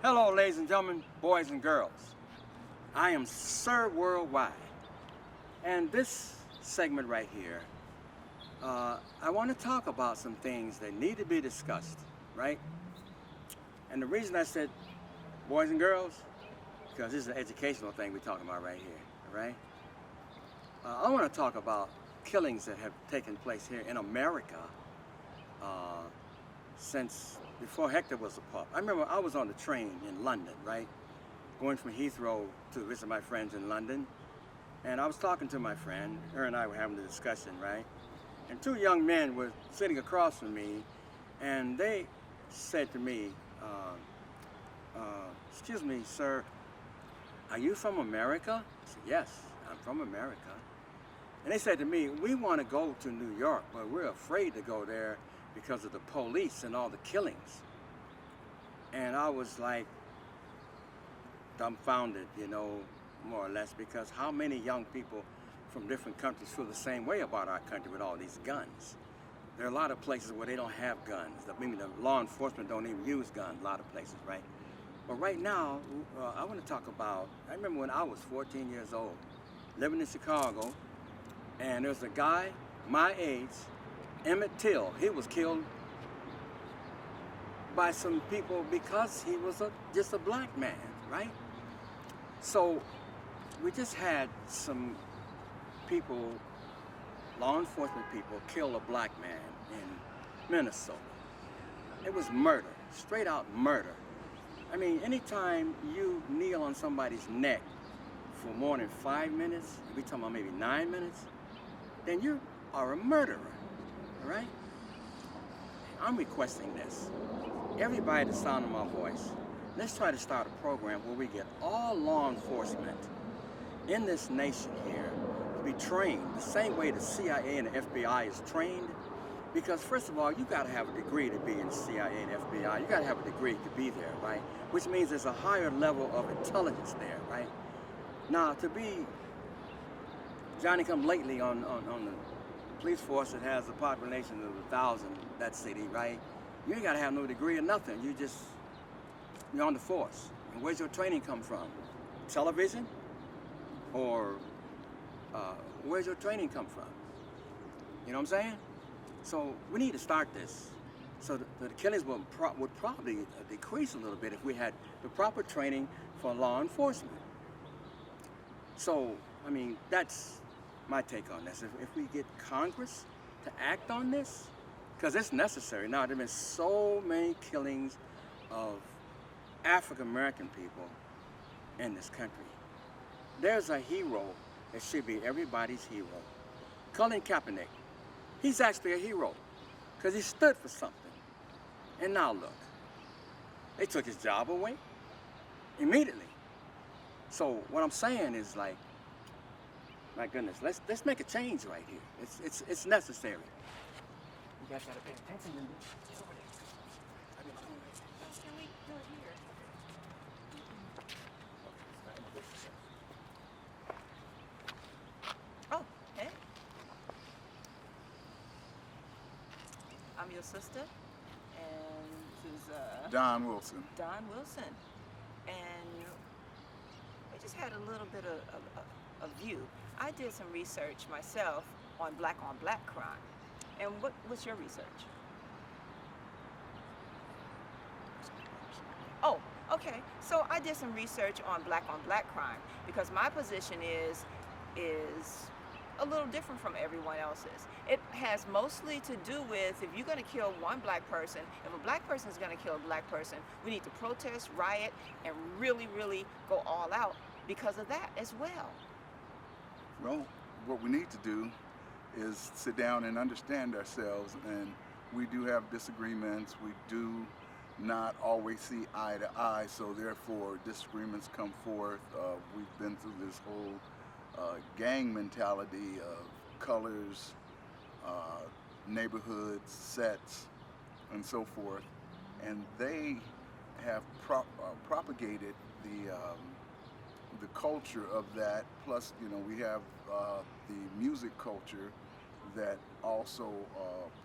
Hello, ladies and gentlemen, boys and girls. I am Sir Worldwide, and this segment right here, I want to talk about some things that need to be discussed, right? And the reason I said boys and girls, because this is an educational thing we're talking about right here, all right? I want to talk about killings that have taken place here in America since before Hector was a pup. I remember I was on the train in London, right? Going from Heathrow to visit my friends in London. And I was talking to my friend, her and I were having a discussion, right? And two young men were sitting across from me, and they said to me, excuse me, sir, are you from America? I said, yes, I'm from America. And they said to me, we want to go to New York, but we're afraid to go there because of the police and all the killings. And I was like dumbfounded, you know, more or less, because how many young people from different countries feel the same way about our country with all these guns? There are a lot of places where they don't have guns. I mean, the law enforcement don't even use guns, a lot of places, right? But right now, I want to talk about, I remember when I was 14 years old, living in Chicago, and there's a guy my age, Emmett Till. He was killed by some people because he was just a black man, right? So we just had some people, law enforcement people, kill a black man in Minnesota. It was murder, straight out murder. I mean, anytime you kneel on somebody's neck for more than 5 minutes, we're talking about maybe 9 minutes, then you are a murderer, all right? I'm requesting this. Everybody at the sound of my voice, let's try to start a program where we get all law enforcement in this nation here to be trained the same way the CIA and the FBI is trained. Because first of all, you gotta have a degree to be in the CIA and FBI. You gotta have a degree to be there, right? Which means there's a higher level of intelligence there, right? Now, to be Johnny-come-lately on the police force that has a population of 1,000, that city, right? You ain't gotta have no degree or nothing. You're on the force. And where's your training come from? Television? Or where's your training come from? You know what I'm saying? So we need to start this. So the killings would probably decrease a little bit if we had the proper training for law enforcement. So, I mean, that's my take on this. If we get Congress to act on this, because it's necessary. Now, there have been so many killings of African American people in this country. There's a hero that should be everybody's hero. Colin Kaepernick. He's actually a hero because he stood for something. And now look, they took his job away immediately. So what I'm saying is, like, my goodness, let's make a change right here. It's necessary. You guys gotta pay attention to this. Get over there. Can we do it here? Oh, hey. I'm your sister, and this is Don Wilson. Don Wilson. And we just had a little bit of view. I did some research myself on black crime. And what's your research? Oh, okay. So I did some research on black crime because my position is a little different from everyone else's. It has mostly to do with if you're going to kill one black person, if a black person is going to kill a black person, we need to protest, riot, and really, really go all out because of that as well. Well, what we need to do is sit down and understand ourselves, and we do have disagreements. We do not always see eye to eye, so therefore disagreements come forth. We've been through this whole gang mentality of colors, neighborhoods, sets, and so forth, and they have propagated the culture of that. Plus, you know, we have the music culture that also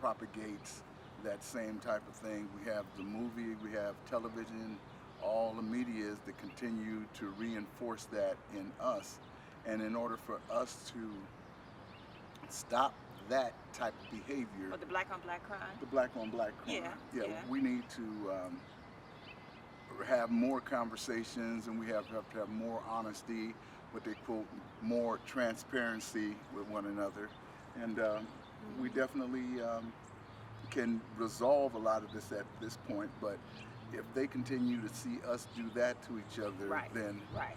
propagates that same type of thing. We have the movie, we have television, all the media is that continue to reinforce that in us. And in order for us to stop that type of behavior, Or the black on black crime. the black on black crime, Yeah. we need to have more conversations, and we have to have more honesty, what they quote, more transparency with one another. And we definitely can resolve a lot of this at this point, but if they continue to see us do that to each other, Right. then Right.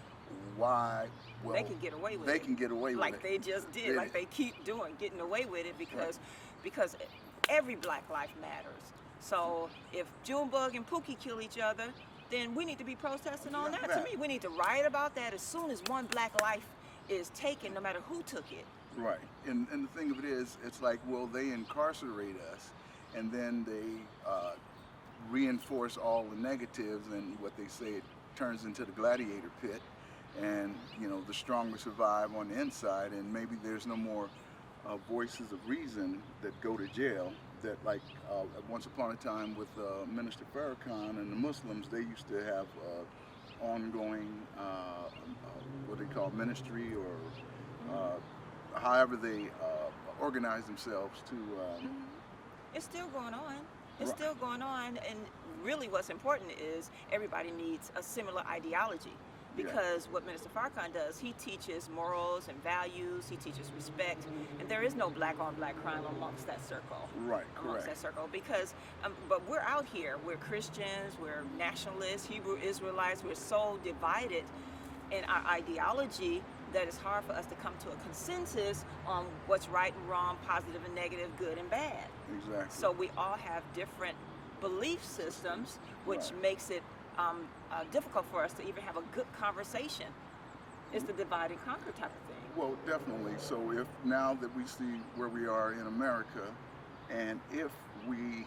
why? Well, They can get away with they it. can get away with Like it. they just did. Like they keep doing, getting away with it because every black life matters. So if Junebug and Pookie kill each other, then we need to be protesting on that. To me, we need to riot about that as soon as one black life is taken, no matter who took it. Right. And the thing of it is, it's like, well, they incarcerate us, and then they reinforce all the negatives, and what they say, it turns into the gladiator pit, and the stronger survive on the inside, and maybe there's no more voices of reason that go to jail. That, like, once upon a time with Minister Farrakhan and the Muslims, they used to have ongoing what they call ministry, or however they organize themselves to It's still going on. It's Right. still going on, and really what's important is everybody needs a similar ideology. Because what Minister Farrakhan does, he teaches morals and values, he teaches respect, and there is no black on black crime amongst that circle. Right, Amongst correct. that circle, because, but we're out here, we're Christians, we're nationalists, Hebrew Israelites, we're so divided in our ideology that it's hard for us to come to a consensus on what's right and wrong, positive and negative, good and bad. Exactly. So we all have different belief systems, which Right. makes it difficult for us to even have a good conversation. It's the divide and conquer type of thing. Well, definitely. So if now that we see where we are in America, and if we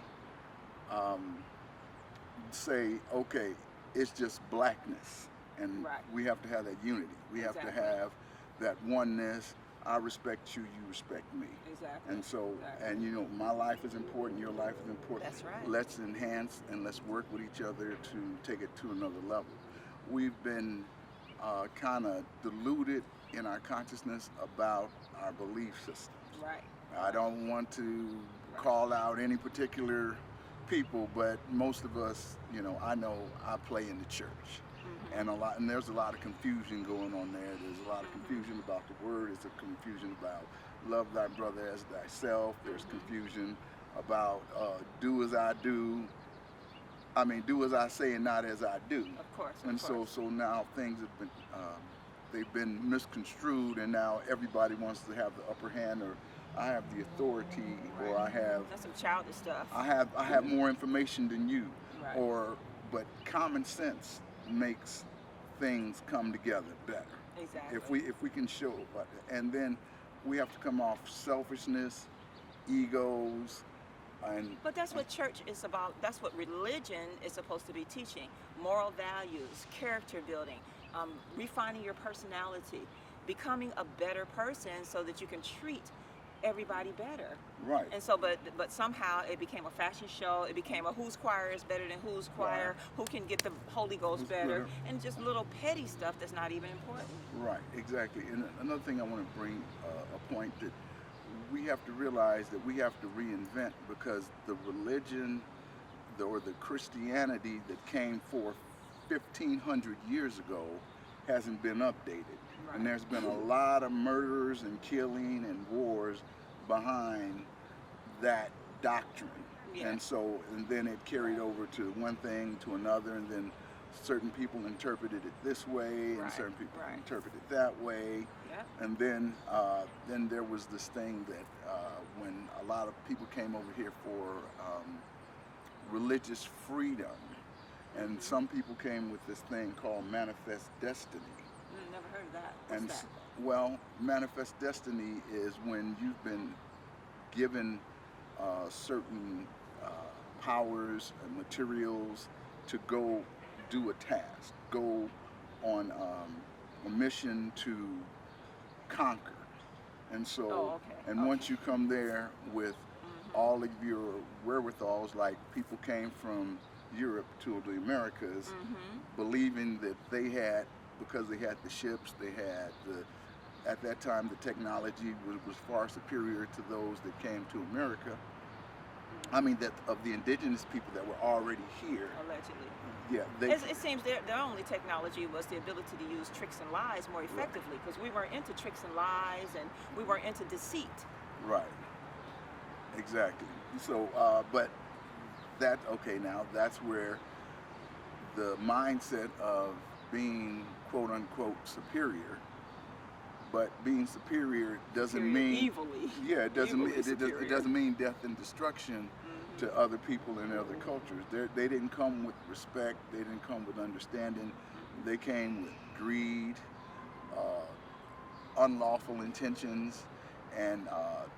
say, okay, it's just blackness, and Right. we have to have that unity. We have to Exactly. have that oneness. I respect you, you respect me. Exactly. And so, Exactly. and my life is important, your life is important. That's right. Let's enhance and let's work with each other to take it to another level. We've been kind of deluded in our consciousness about our belief systems. Right. I don't want to call out any particular people, but most of us, I know I play in the church. And there's a lot of confusion going on there. There's a lot of confusion about the word. There's a confusion about love thy brother as thyself. There's confusion about do as I do. I mean, do as I say and not as I do. Of course. And so now things have been they've been misconstrued, and now everybody wants to have the upper hand, or I have the authority, or I have That's some childish stuff. I have more information than you, Right. but common sense makes things come together better. Exactly. If we can show, and then we have to come off selfishness, egos, and But that's what church is about. That's what religion is supposed to be teaching. Moral values, character building, refining your personality, becoming a better person so that you can treat everybody better. right. And so, but somehow it became a fashion show. It became a whose choir is better than whose choir, who can get the Holy Ghost Who's better, better. and just little petty stuff that's not even important. Right, exactly. And another thing I want to bring a point that we have to realize that we have to reinvent, because the religion or the Christianity that came forth 1,500 years ago hasn't been updated. Right. And there's been a lot of murders and killing and wars behind that doctrine. Yeah. And then it carried over to one thing to another, and then certain people interpreted it this way, and Right, certain people right. interpreted it that way. Yeah. And then there was this thing that when a lot of people came over here for religious freedom, and some people came with this thing called manifest destiny. Never heard of that. What's And that? well, manifest destiny is when you've been given certain powers and materials to go do a task, go on a mission to conquer. And so, Oh, okay, and once you come there with all of your wherewithals, like people came from Europe to the Americas, believing that they had, because they had the ships, they had at that time the technology was far superior to those that came to America. I mean, that of the indigenous people that were already here. Allegedly. Yeah, It seems their only technology was the ability to use tricks and lies more effectively, because we weren't into tricks and lies, and we weren't into deceit. Right. Exactly. So, but now that's where the mindset of being quote unquote superior, but being superior doesn't mean evilly. Yeah, it doesn't mean Evilly it doesn't mean death and destruction to other people and other cultures. They didn't come with respect. They didn't come with understanding. They came with greed, unlawful intentions, and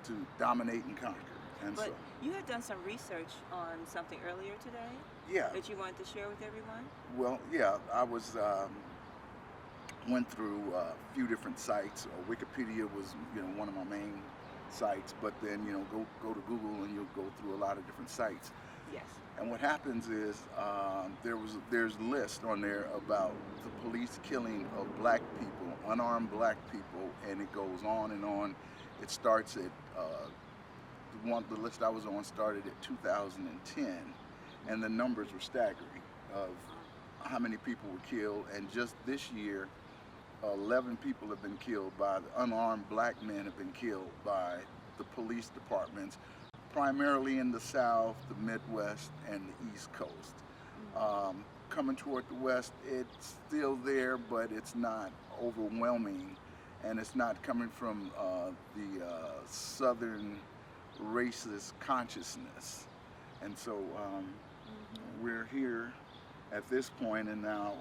to dominate and conquer. And But so, you had done some research on something earlier today yeah. that you wanted to share with everyone? Well, yeah, I was went through a few different sites. Wikipedia was, one of my main sites, but then, go to Google and you'll go through a lot of different sites. Yes. And what happens is there's a list on there about the police killing of black people, unarmed black people, and it goes on and on. It starts at the list I was on started at 2010, and the numbers were staggering of how many people were killed. And just this year, 11 people have been killed by the unarmed black men have been killed by the police departments, primarily in the South, the Midwest, and the East Coast. Coming toward the West, it's still there, but it's not overwhelming, and it's not coming from the Southern racist consciousness. And so we're here at this point, and now,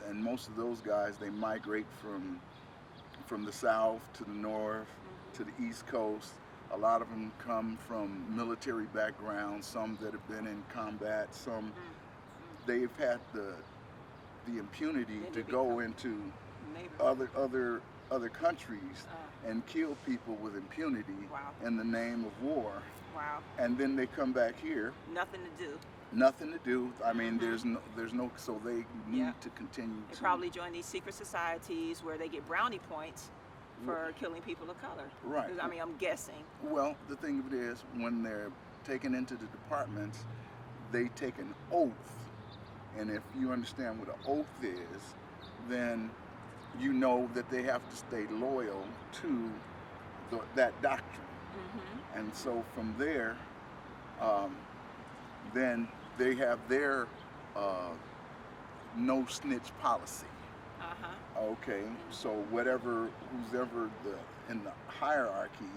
and most of those guys, they migrate from the South to the North to the East Coast. A lot of them come from military backgrounds, some that have been in combat, some they've had the impunity to go into other countries and kill people with impunity in the name of war. Wow. And then they come back here. Nothing to do. Nothing to do. I mean, there's no, so they need to continue They to probably join these secret societies where they get brownie points for killing people of color. Right. I mean, I'm guessing. Well, the thing of it is, when they're taken into the departments, they take an oath. And if you understand what an oath is, then you know that they have to stay loyal to that doctrine. And so from there, then they have their no snitch policy. Okay, so who's ever in the hierarchy,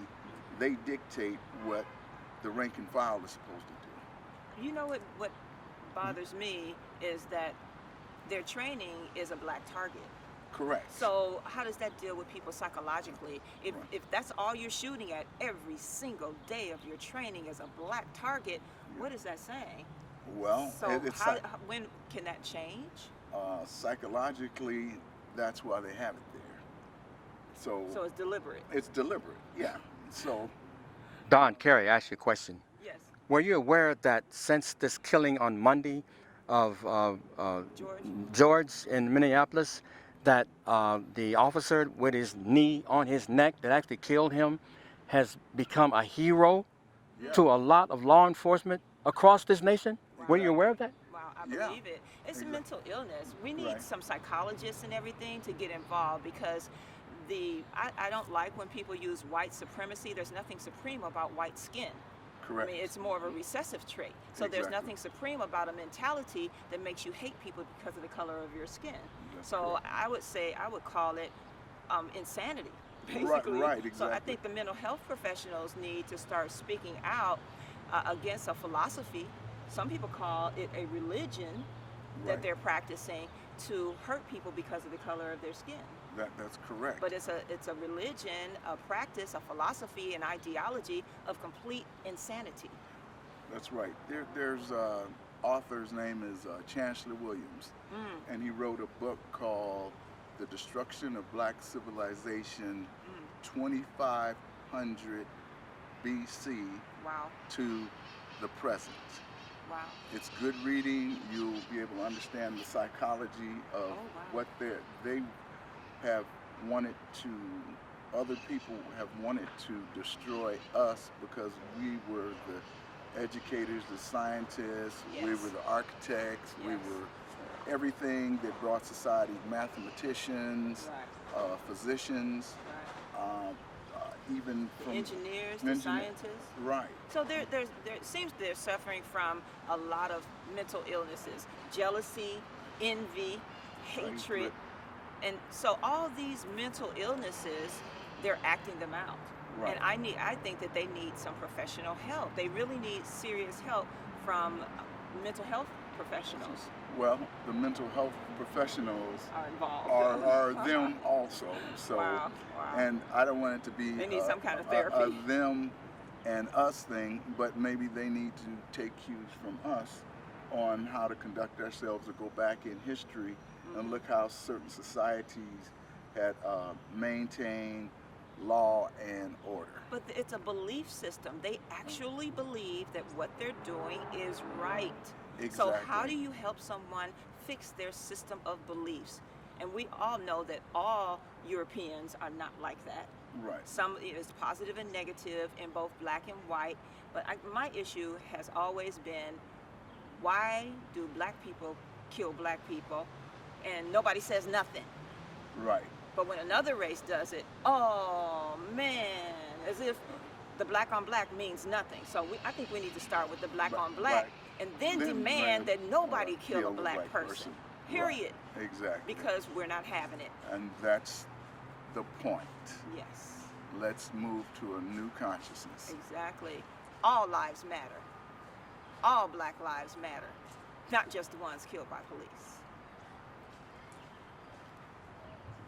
they dictate what the rank and file is supposed to do. You know what bothers me is that their training is a black target. Correct. So how does that deal with people psychologically? If that's all you're shooting at every single day of your training is a black target, what is that saying? Well, so when can that change? Psychologically, that's why they have it there. So it's deliberate. It's deliberate, yeah. So, Don, Cary, I ask you a question. Yes. Were you aware that since this killing on Monday of George in Minneapolis, that the officer with his knee on his neck that actually killed him has become a hero to a lot of law enforcement across this nation? Were you aware of that? Wow, I believe it. It's a mental illness. We need some psychologists and everything to get involved, because I don't like when people use white supremacy. There's nothing supreme about white skin. Correct. I mean, it's more of a recessive trait. So there's nothing supreme about a mentality that makes you hate people because of the color of your skin. So I would call it insanity, basically. Right, exactly. So I think the mental health professionals need to start speaking out against a philosophy. Some people call it a religion that they're practicing to hurt people because of the color of their skin. That's correct. But it's a religion, a practice, a philosophy, an ideology of complete insanity. That's right. There's author's name is Chancellor Williams, and he wrote a book called The Destruction of Black Civilization, 2500 BC to the present. Wow. It's good reading. You'll be able to understand the psychology of wow. what they have wanted to, other people have wanted to destroy us because we were the educators, the scientists, we Yes. were the architects, we Yes. were everything that brought society, mathematicians, Right. physicians, Right. even The from engineers, the scientists. Right. So there seems they're suffering from a lot of mental illnesses: jealousy, envy, hatred, and so all these mental illnesses, they're acting them out. Right. And I think that they need some professional help. They really need serious help from mental health professionals. Well, the mental health professionals Are involved. are them also. So, Wow. and I don't want it to be They need some kind of a therapy. them and us thing, but maybe they need to take cues from us on how to conduct ourselves, or go back in history and look how certain societies had maintained law and order. But it's a belief system. They actually believe that what they're doing is right. So how Exactly. do you help someone fix their system of beliefs? And we all know that all Europeans are not like that. Right. Some is positive and negative in both black and white. But my issue has always been, why do black people kill black people and nobody says nothing? Right. But when another race does it, oh man, as if the black on black means nothing. So I think we need to start with the black on black, and then demand that nobody kill a black person. Period. Right. Exactly. Because we're not having it. And that's the point. Yes, Let's move to a new consciousness. exactly. All lives matter. All black lives matter. Not just the ones killed by police.